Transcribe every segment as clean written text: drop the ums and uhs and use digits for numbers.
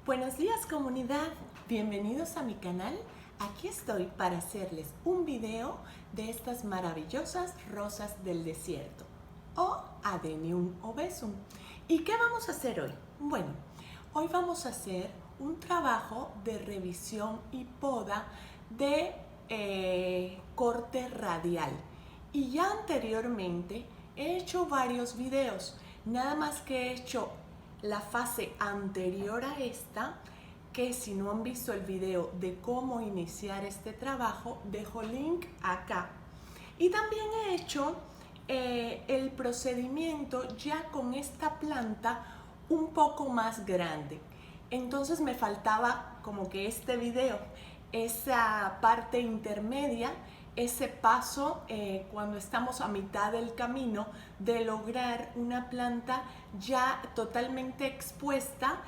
Buenos días, comunidad, bienvenidos a mi canal. Aquí estoy para hacerles un video de estas maravillosas rosas del desierto o Adenium obesum. ¿Y qué vamos a hacer hoy? Bueno, hoy vamos a hacer un trabajo de revisión y poda de corte radial. Y ya anteriormente he hecho varios videos, nada más que he hecho la fase anterior a esta, que si no han visto el video de cómo iniciar este trabajo, dejo link acá. Y también he hecho el procedimiento ya con esta planta un poco más grande. Entonces me faltaba como que este video, esa parte intermedia, ese paso cuando estamos a mitad del camino de lograr una planta ya totalmente expuesta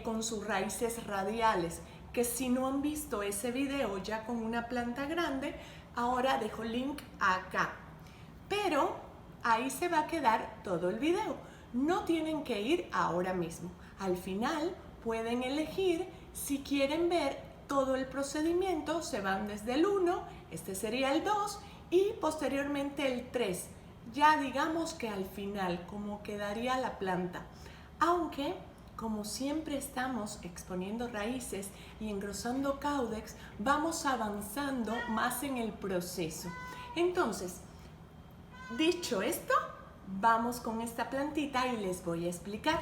con sus raíces radiales, que si no han visto ese video ya con una planta grande, ahora dejo link acá. Pero ahí se va a quedar todo el video. No tienen que ir ahora mismo. Al final pueden elegir si quieren ver todo el procedimiento, se van desde el 1, este sería el 2 y posteriormente el 3. Ya digamos que al final, cómo quedaría la planta. Aunque, como siempre estamos exponiendo raíces y engrosando caudex, vamos avanzando más en el proceso. Entonces, dicho esto, vamos con esta plantita y les voy a explicar.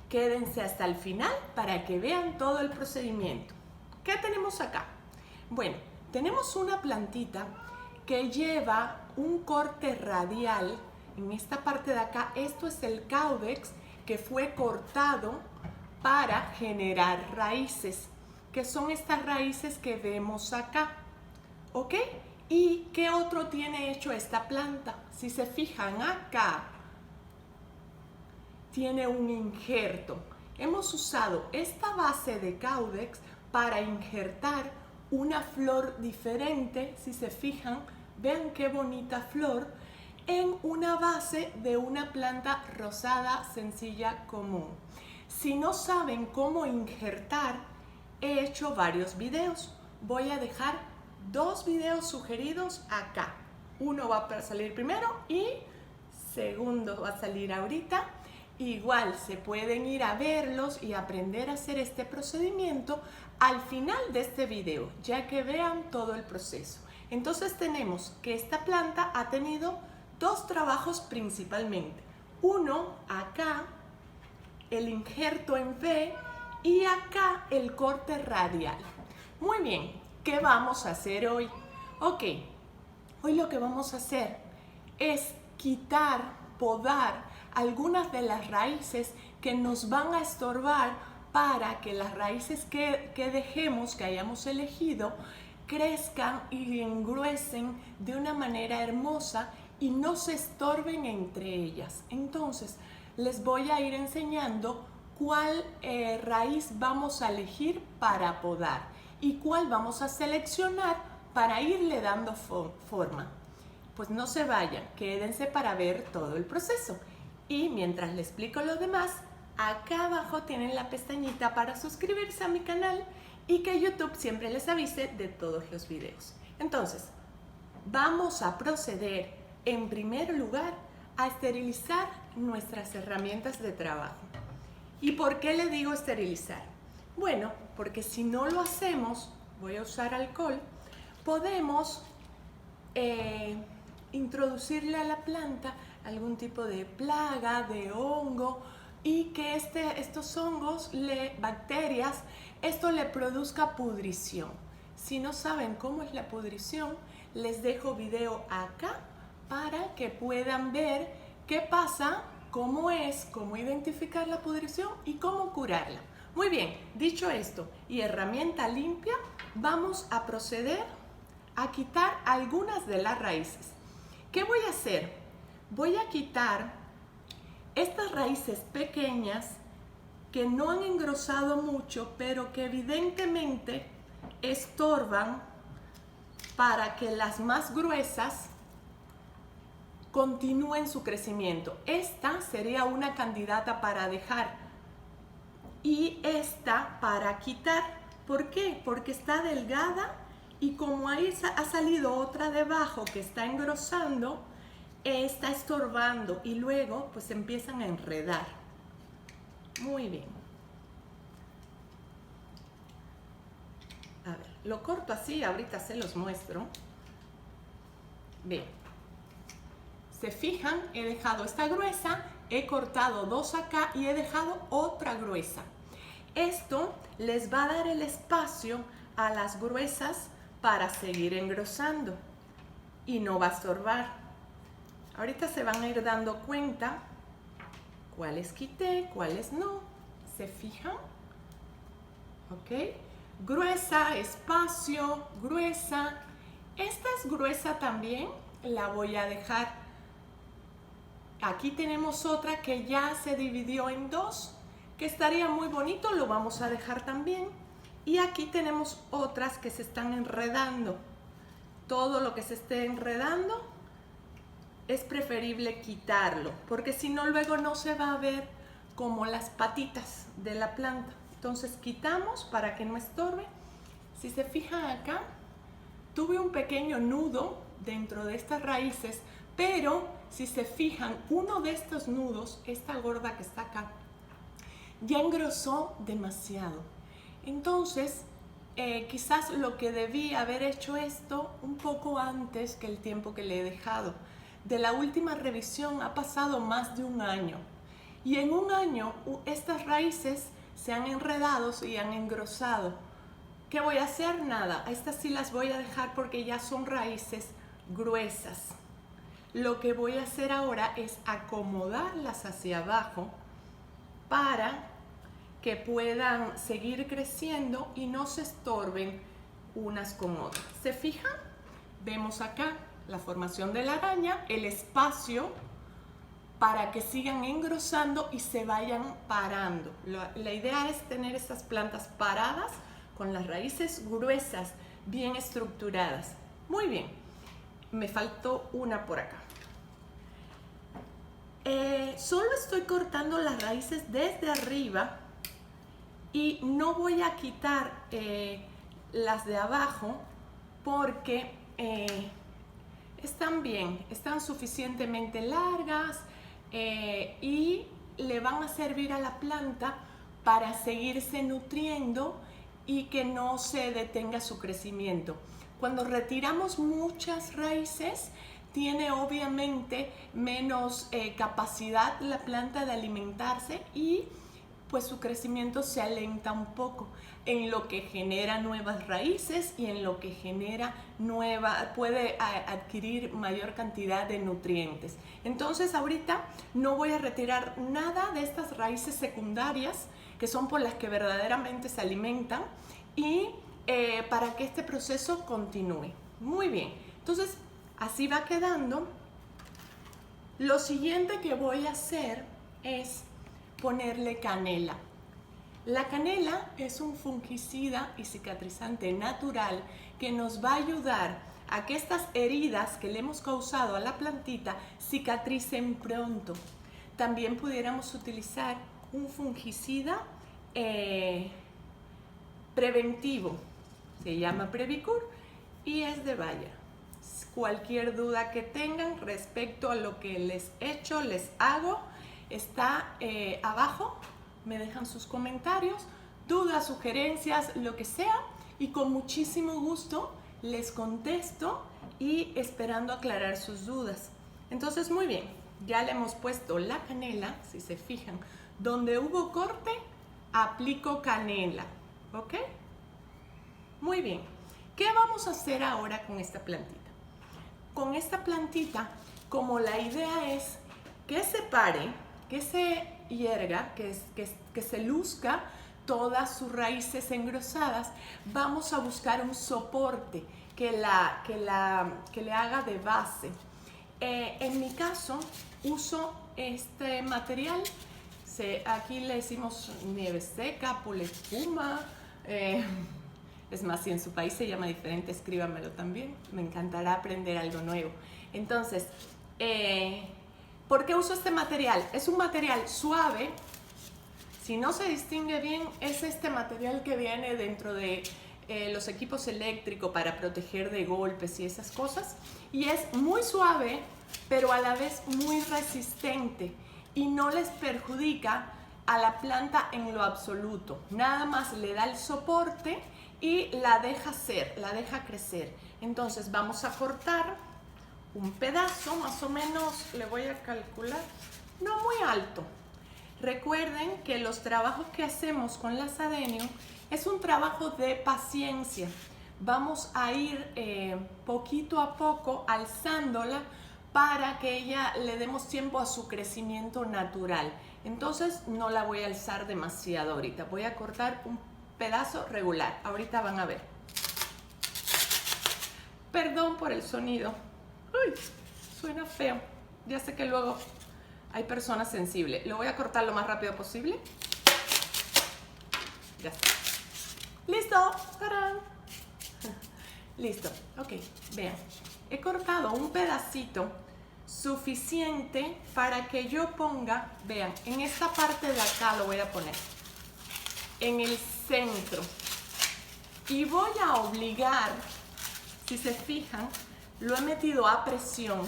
Quédense hasta el final para que vean todo el procedimiento. ¿Qué tenemos acá? Bueno, tenemos una plantita que lleva un corte radial en esta parte de acá. Esto es el caudex que fue cortado para generar raíces, que son estas raíces que vemos acá, ¿ok? ¿Y qué otro tiene hecho esta planta? Si se fijan acá, tiene un injerto. Hemos usado esta base de caudex para injertar una flor diferente. Si se fijan, vean qué bonita flor, en una base de una planta rosada sencilla común. Si no saben cómo injertar, he hecho varios videos. Voy a dejar 2 videos sugeridos acá. Uno va a salir primero y segundo va a salir ahorita. Igual se pueden ir a verlos y aprender a hacer este procedimiento al final de este video, ya que vean todo el proceso. Entonces tenemos que esta planta ha tenido 2 trabajos principalmente. Uno acá, el injerto en V, y acá el corte radial. Muy bien, ¿qué vamos a hacer hoy? Ok, hoy lo que vamos a hacer es quitar, podar algunas de las raíces que nos van a estorbar para que las raíces que dejemos, que hayamos elegido, crezcan y engruesen de una manera hermosa y no se estorben entre ellas. Entonces, les voy a ir enseñando cuál raíz vamos a elegir para podar y cuál vamos a seleccionar para irle dando forma. Pues no se vayan, quédense para ver todo el proceso. Y mientras les explico lo demás, acá abajo tienen la pestañita para suscribirse a mi canal y que YouTube siempre les avise de todos los videos. Entonces, vamos a proceder en primer lugar a esterilizar nuestras herramientas de trabajo. ¿Y por qué le digo esterilizar? Bueno, porque si no lo hacemos, voy a usar alcohol, podemos introducirle a la planta algún tipo de plaga, de hongo, y que estos hongos, bacterias, esto le produzca pudrición. Si no saben cómo es la pudrición, les dejo video acá para que puedan ver qué pasa, cómo identificar la pudrición y cómo curarla. Muy bien, dicho esto y herramienta limpia, vamos a proceder a quitar algunas de las raíces. ¿Qué voy a hacer? Voy a quitar estas raíces pequeñas que no han engrosado mucho, pero que evidentemente estorban para que las más gruesas continúen su crecimiento. Esta sería una candidata para dejar y esta para quitar. ¿Por qué? Porque está delgada y como ahí ha salido otra debajo que está engrosando, está estorbando y luego pues empiezan a enredar. Muy bien. A ver, lo corto así, ahorita se los muestro. Bien. Se fijan, he dejado esta gruesa, he cortado dos acá y he dejado otra gruesa. Esto les va a dar el espacio a las gruesas para seguir engrosando y no va a estorbar. Ahorita se van a ir dando cuenta cuáles quité, cuáles no. ¿Se fijan? ¿Ok? Gruesa, espacio, gruesa. Esta es gruesa también, la voy a dejar. Aquí tenemos otra que ya se dividió en dos, que estaría muy bonito, lo vamos a dejar también. Y aquí tenemos otras que se están enredando. Todo lo que se esté enredando es preferible quitarlo, porque si no luego no se va a ver como las patitas de la planta. Entonces quitamos para que no estorbe. Si se fijan acá, tuve un pequeño nudo dentro de estas raíces, pero si se fijan, uno de estos nudos, esta gorda que está acá, ya engrosó demasiado. Entonces, quizás lo que debí haber hecho esto un poco antes que el tiempo que le he dejado. De la última revisión ha pasado más de un año. Y en un año estas raíces se han enredado y han engrosado. ¿Qué voy a hacer? Nada. A estas sí las voy a dejar porque ya son raíces gruesas. Lo que voy a hacer ahora es acomodarlas hacia abajo para que puedan seguir creciendo y no se estorben unas con otras. ¿Se fijan? Vemos acá la formación de la araña, el espacio para que sigan engrosando y se vayan parando. La idea es tener estas plantas paradas con las raíces gruesas, bien estructuradas. Muy bien, me faltó una por acá. Solo estoy cortando las raíces desde arriba y no voy a quitar las de abajo porque están bien, están suficientemente largas y le van a servir a la planta para seguirse nutriendo y que no se detenga su crecimiento. Cuando retiramos muchas raíces, tiene obviamente menos capacidad la planta de alimentarse y pues su crecimiento se alenta un poco, en lo que genera nuevas raíces y en lo que genera puede adquirir mayor cantidad de nutrientes. Entonces ahorita no voy a retirar nada de estas raíces secundarias, que son por las que verdaderamente se alimentan, y para que este proceso continúe. Muy bien, entonces así va quedando. Lo siguiente que voy a hacer es ponerle canela. La canela es un fungicida y cicatrizante natural que nos va a ayudar a que estas heridas que le hemos causado a la plantita cicatricen pronto. También pudiéramos utilizar un fungicida preventivo, se llama Previcur y es de Bayer. Cualquier duda que tengan respecto a lo que les hago, está abajo, me dejan sus comentarios, dudas, sugerencias, lo que sea, y con muchísimo gusto les contesto y esperando aclarar sus dudas. Entonces, muy bien, ya le hemos puesto la canela, si se fijan, donde hubo corte, aplico canela, ¿ok? Muy bien, ¿qué vamos a hacer ahora con esta plantita? Con esta plantita, como la idea es que se pare, que se hierga, que se luzca todas sus raíces engrosadas, vamos a buscar un soporte que le haga de base. En mi caso uso este material, aquí le decimos nieve seca, pulespuma, es más, si en su país se llama diferente, escríbamelo también, me encantará aprender algo nuevo. Entonces, ¿por qué uso este material? Es un material suave, Si no se distingue bien, es este material que viene dentro de los equipos eléctricos para proteger de golpes y esas cosas. Y es muy suave, pero a la vez muy resistente y no les perjudica a la planta en lo absoluto. Nada más le da el soporte y la deja crecer. Entonces vamos a cortar un pedazo, más o menos le voy a calcular, no muy alto. Recuerden que los trabajos que hacemos con la Sadenium es un trabajo de paciencia. Vamos a ir poquito a poco alzándola para que ella le demos tiempo a su crecimiento natural. Entonces no la voy a alzar demasiado ahorita. Voy a cortar un pedazo regular. Ahorita van a ver. Perdón por el sonido. Uy, suena feo. Ya sé que luego hay personas sensibles. Lo voy a cortar lo más rápido posible. Ya está. ¡Listo! ¡Tarán! Listo. Ok, vean. He cortado un pedacito suficiente para que yo ponga, vean, en esta parte de acá lo voy a poner, en el centro. Y voy a obligar, si se fijan, lo he metido a presión,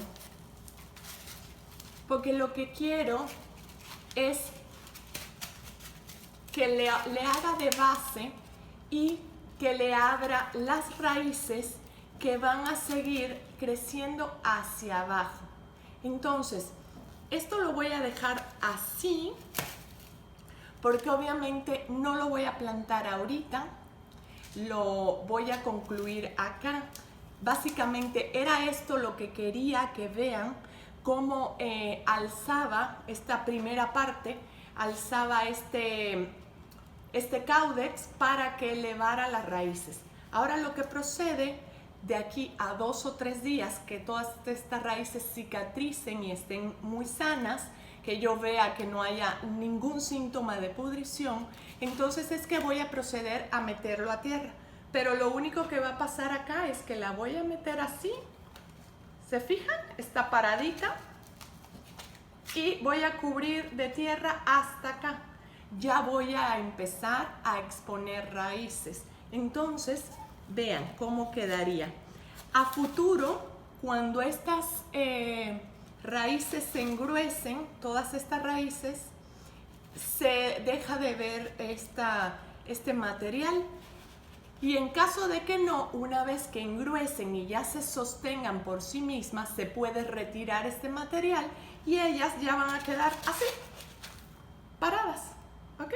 porque lo que quiero es que le haga de base y que le abra las raíces que van a seguir creciendo hacia abajo. Entonces, esto lo voy a dejar así, porque obviamente no lo voy a plantar ahorita, lo voy a concluir acá. Básicamente era esto lo que quería que vean, cómo alzaba esta primera parte, alzaba este caudex para que elevara las raíces. Ahora lo que procede de aquí a 2 o 3 días, que todas estas raíces cicatricen y estén muy sanas, que yo vea que no haya ningún síntoma de pudrición, entonces es que voy a proceder a meterlo a tierra. Pero lo único que va a pasar acá es que la voy a meter así, ¿se fijan? Está paradita y voy a cubrir de tierra hasta acá. Ya voy a empezar a exponer raíces. Entonces, vean cómo quedaría. A futuro, cuando estas raíces se engruesen, todas estas raíces, se deja de ver este material. Y en caso de que no, una vez que engruesen y ya se sostengan por sí mismas, se puede retirar este material y ellas ya van a quedar así, paradas, ¿ok?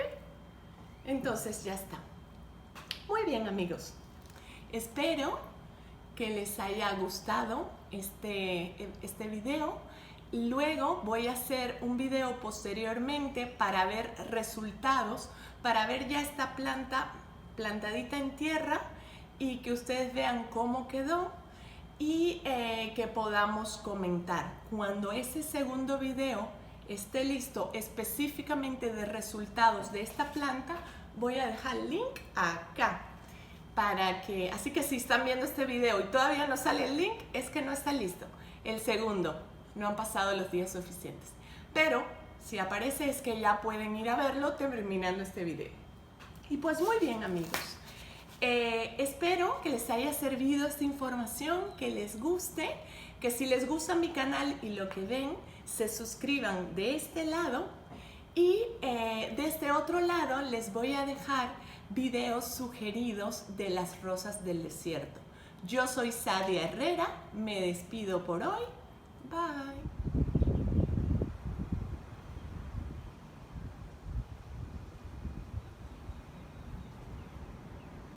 Entonces ya está. Muy bien, amigos. Espero que les haya gustado este video. Luego voy a hacer un video posteriormente para ver resultados, para ver ya esta planta plantadita en tierra y que ustedes vean cómo quedó y que podamos comentar. Cuando ese segundo video esté listo específicamente de resultados de esta planta, voy a dejar el link acá así que si están viendo este video y todavía no sale el link, es que no está listo. El segundo, no han pasado los días suficientes, pero si aparece es que ya pueden ir a verlo terminando este video. Y pues muy bien, amigos, espero que les haya servido esta información, que les guste, que si les gusta mi canal y lo que ven, se suscriban de este lado y de este otro lado les voy a dejar videos sugeridos de las rosas del desierto. Yo soy Sadia Herrera, me despido por hoy.